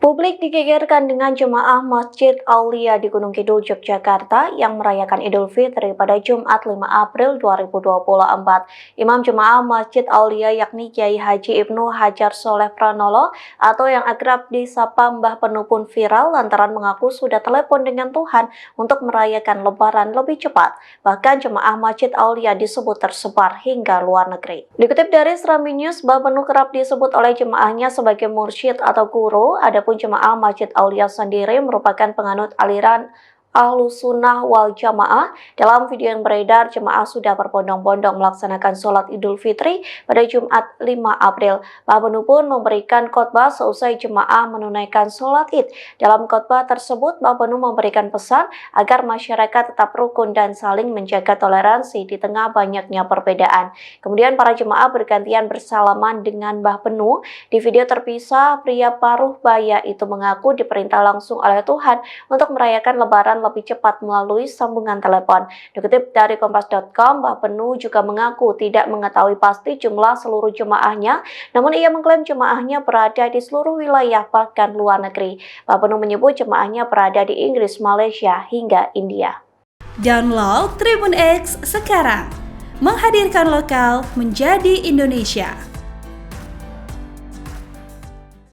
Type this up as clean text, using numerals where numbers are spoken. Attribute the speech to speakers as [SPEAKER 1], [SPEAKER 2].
[SPEAKER 1] Publik digegerkan dengan jemaah Masjid Aulia di Gunung Kidul, Yogyakarta yang merayakan Idul Fitri pada Jumat 5 April 2024. Imam jemaah Masjid Aulia yakni Kiai Haji Ibnu Hajar Soleh Pranolo atau yang akrab disapa Mbah Penu pun viral lantaran mengaku sudah telepon dengan Tuhan untuk merayakan Lebaran lebih cepat. Bahkan jemaah Masjid Aulia disebut tersebar hingga luar negeri. Dikutip dari Serambi News, Mbah Penu kerap disebut oleh jemaahnya sebagai mursyid atau guru. Adapun jemaah Masjid Aulia sendiri merupakan penganut aliran Ahlus Sunnah wal Jamaah. Dalam video yang beredar, jemaah sudah berbondong-bondong melaksanakan sholat Idul Fitri pada Jumat 5 April. Mbah Penu pun memberikan khotbah seusai jemaah menunaikan sholat Id. Dalam khotbah tersebut, Mbah Penu memberikan pesan agar masyarakat tetap rukun dan saling menjaga toleransi di tengah banyaknya perbedaan. Kemudian para jemaah bergantian bersalaman dengan Mbah Penu. Di video terpisah, pria paruh baya itu mengaku diperintah langsung oleh Tuhan untuk merayakan Lebaran lebih cepat melalui sambungan telepon. Dikutip dari Kompas.com, Mbah Penu juga mengaku tidak mengetahui pasti jumlah seluruh jemaahnya, namun ia mengklaim jemaahnya berada di seluruh wilayah bahkan luar negeri. Mbah Penu menyebut jemaahnya berada di Inggris, Malaysia, hingga India.
[SPEAKER 2] Download Tribun X sekarang, menghadirkan lokal menjadi Indonesia.